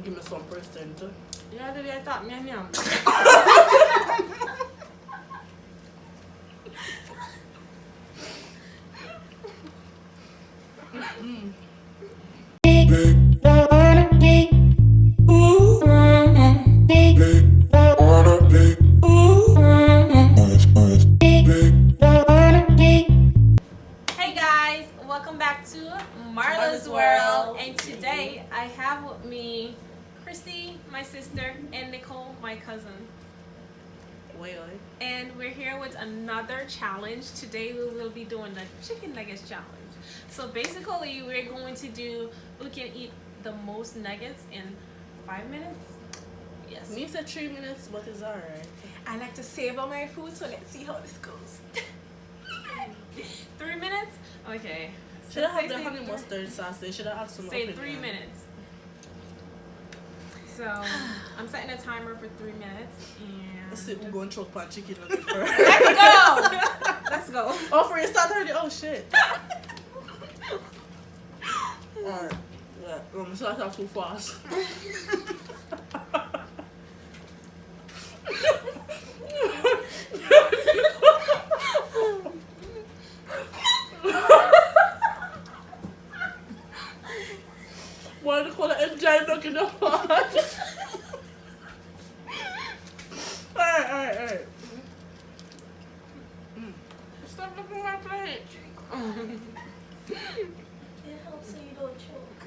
Give me some percent. Yeah, did I thought me and him. Hey guys, welcome back to Marla's World. And today I have with me Chrissy, my sister, and Nicole, my cousin. And we're here with another challenge. Today we will be doing the chicken nuggets challenge. So basically we can eat the most nuggets in 5 minutes. Yes. Me said 3 minutes, but it's alright. I like to savor my food, so let's see how this goes. 3 minutes? Okay. Should I have the honey mustard sauce? They should have asked some Say 3 minutes. So I'm setting a timer for 3 minutes. And Let's see who's going to choke on chicken nugget first. let's go! Let's go. Oh, for you start already? Oh, shit. Alright. Yeah, I'm start off too fast. Why do you call it enjoy looking up? Alright. Stop looking at my plate. It helps so you don't choke.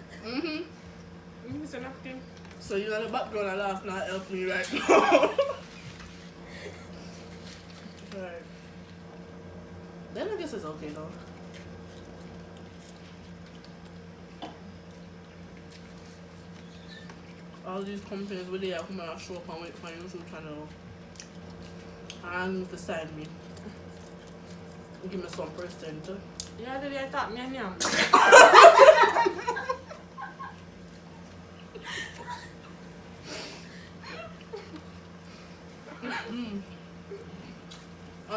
It's a napkin. So you're in the background and laugh not help me right now. Alright. Then I guess it's okay though. All these companies where they have come and show up and wait for my YouTube channel and to sign me. Give me some percent. Yeah, did I thought me and him.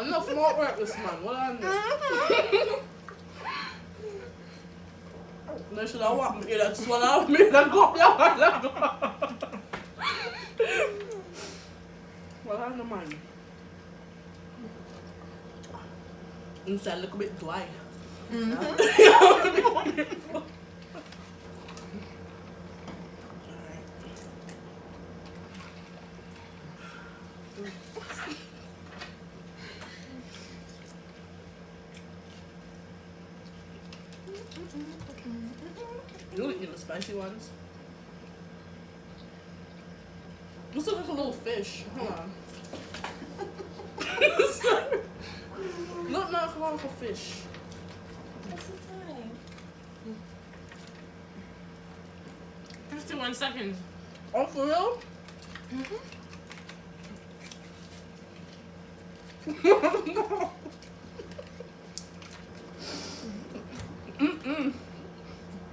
Enough more work this man. What I do? They should have walked me in that swallow me and go up there. What I do, man? Inside look a bit dry. You don't eat the spicy ones. This looks like a little fish. Hold on. Look, no, come on for fish. What's the time? 51 seconds. Oh, for real?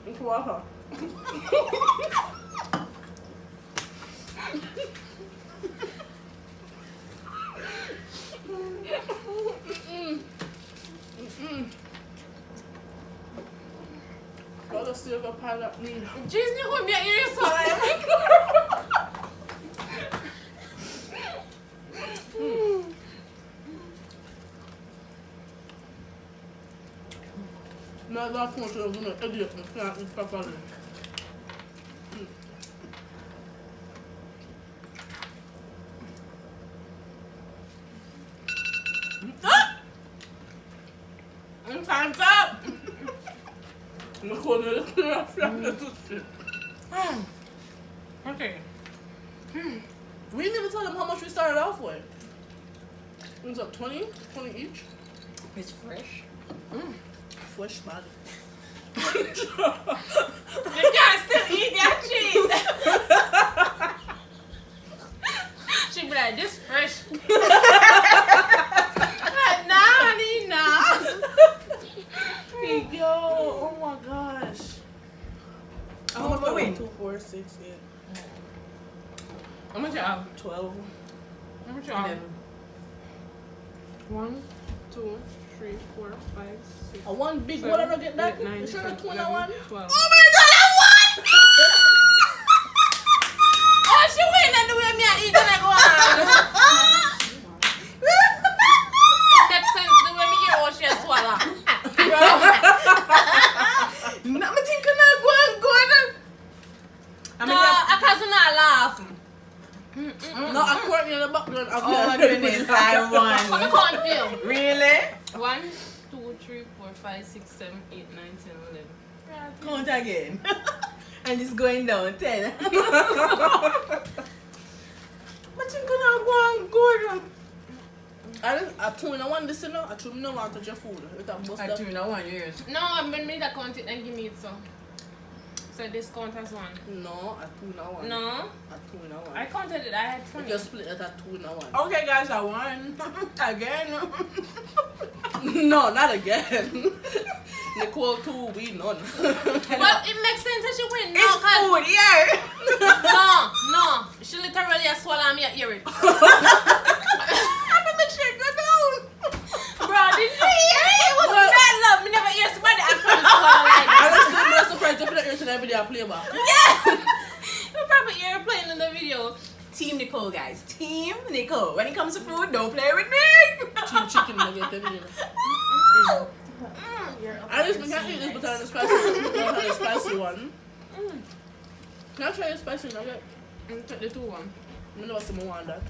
It's water. Gotta see if I pile up me. Jeez, you wouldn't be at your side. No, that's what I'm gonna idiot and can't eat properly. And time's up. I'm gonna clear up this shit. Okay. We didn't even tell them how much we started off with. It was up 20? 20 each? It's fresh. Fresh body. You can't still eat that cheese. She be like, this fresh. Nah, honey, nah. Yo, oh my gosh. How much wait. 2, 4, 6, 8, How much you have? 12, How much you have? 11. 1, 2, 3, 4, 5, 6. One big one, I don't get that. You sure the 21? 12. Oh my god, I won! because you're not laughing. No, I'm currently in the background. Oh my goodness, I won. You can't feel. Really? 1, 2, 3, 4, 5, 6, 7, 8, 9, 10, 11. Count again. And it's going down 10. But you're gonna go on good. I told you I want this, you know. I told you no want to touch your food. With that bust I up. do not want yours. No, I'm gonna make that count it and give me it so. So this count as 1. No, I told you I want. No, I told you I want. I counted it. I had If 20. you split it at 2 in a 1. Okay, guys, I won. Again. No, not again. Nicole 2, we none. Well, it makes sense that she win. No, It's 'cause- food, yeah. no. She literally has swallowed me at ear. I'm gonna shake it down. Bro, did you hear it? It was bad love. Me never hear somebody actually swallow like that. I'm surprised you put it into that video I play back. Yeah. You probably hear her playing in the video. Team Nicole, guys. Team Nicole. When it comes to food, don't play with me. Team chicken nugget, you know. I just can't eat this but I have the spicy one. Can I try the spicy nugget? Take the 2 one. I know someone want that.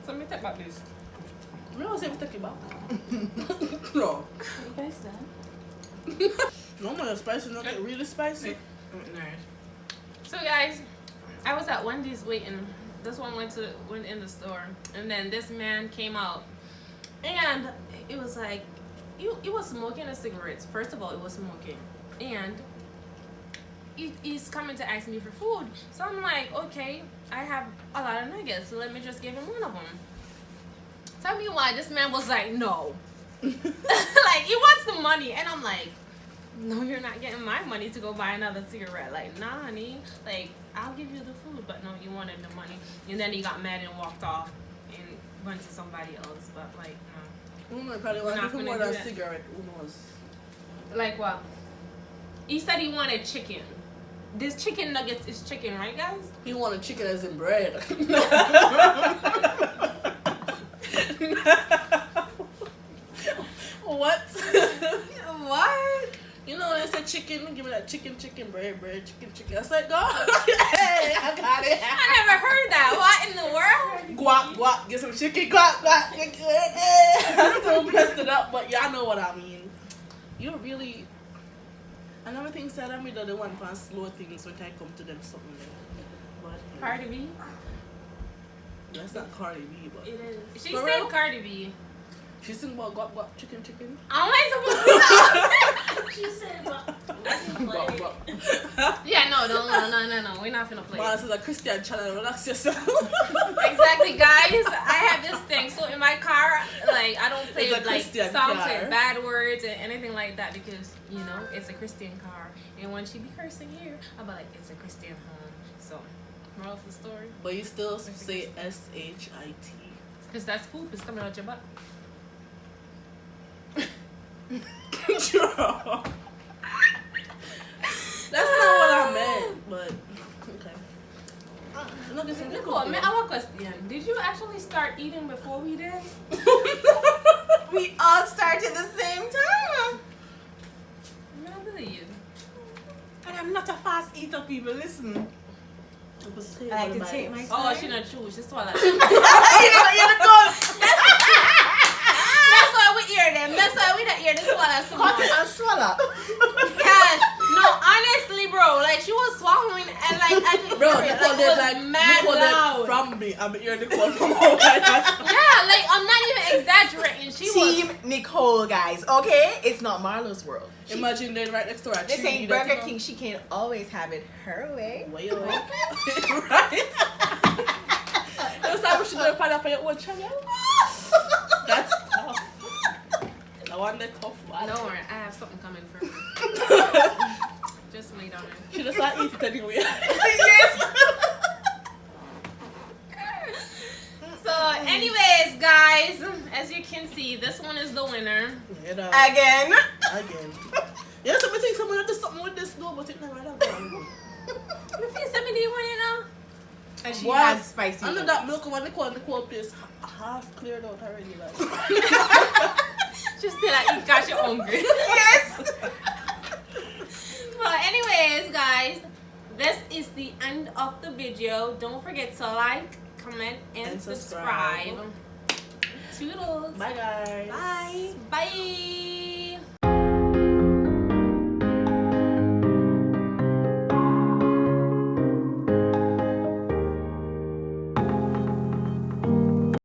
So me take back this. I know someone take it back. No. You guys done? No more spicy nugget, really spicy. So guys, I was at Wendy's waiting. This one went in the store, and then this man came out, and it was like, he was smoking a cigarette. First of all, it was smoking, and he's coming to ask me for food. So I'm like, okay, I have a lot of nuggets, so let me just give him one of them. Tell me why this man was like, no. Like, he wants the money, and I'm like, no, you're not getting my money to go buy another cigarette. Like, nah, honey. Like, I'll give you the food, but no, you wanted the money. And then he got mad and walked off and went to somebody else. But, like, no. Who knows? Probably want Not different gonna more do than that. cigarette. Who knows? Like what? He said he wanted chicken. This chicken nuggets is chicken, right, guys? He wanted chicken as in bread. What? What? You know when I said chicken, give me that chicken, bread, chicken. I said, go. Hey, I got it. I never heard that. What in the world? Guac, get some chicken, guac. I still messed it up, but y'all know what I mean. You really. Another thing said I'm really the one for slow things when I come to them something there. But Cardi B? that's not Cardi B, but It is. She For said real? Cardi B. she sing about guac, chicken. How am I supposed to know? She said, Guac, well, guac. Yeah, no. We're not finna play. Marla says a Christian channel, relax yourself. Exactly, guys. I have this thing. So in my car, like, I don't play It's a like Christian songs car. with bad words and anything like that because, you know, it's a Christian car. And when she be cursing here, I'll be like, it's a Christian home. So, moral of the story. But you still say SHIT. Because that's poop. It's coming out your butt. That's not what I meant, but okay. Look, it's a Nicole, man, our question. Did you actually start eating before we did? We all started the same time. I don't believe. And I'm not a fast eater, people. Listen. I like to take my time. Oh, she not true. She's swallowed. You know, That's why we hear them. That's why we don't hear this swallow so cut much. it and swallow. Yes. No, honestly, bro. Like, she was swallowing and, like, I could Bro, hear it. Nicole Like, did it was like mad Nicole loud. did from me. I'm hearing Nicole from home. Yeah, like, I'm not even exaggerating. She Team was. Nicole, guys. Okay? It's not Marla's world. Imagine they're right next to her. This ain't Burger King. She can't always have it her way. Way away. Right? That's how we should do a pineapple on your own channel. That's tough. I want the tough one. Don't worry, I have something coming for you. Just lay down there. She just not eat it anyway. Yes. So, anyways, guys, as you can see, this one is the winner. You know, Again. again. Yeah, so I think someone have to something with this though, but it's not right now. You feel somebody winning now? And she Boy, has spicy. I know that milk when Nicole place half cleared out already. Like. Just still like eat cause you're hungry. Yes. Well, anyways, guys, the end of the video. Don't forget to like, comment, and subscribe. Toodles. Bye, guys. Bye. Bye.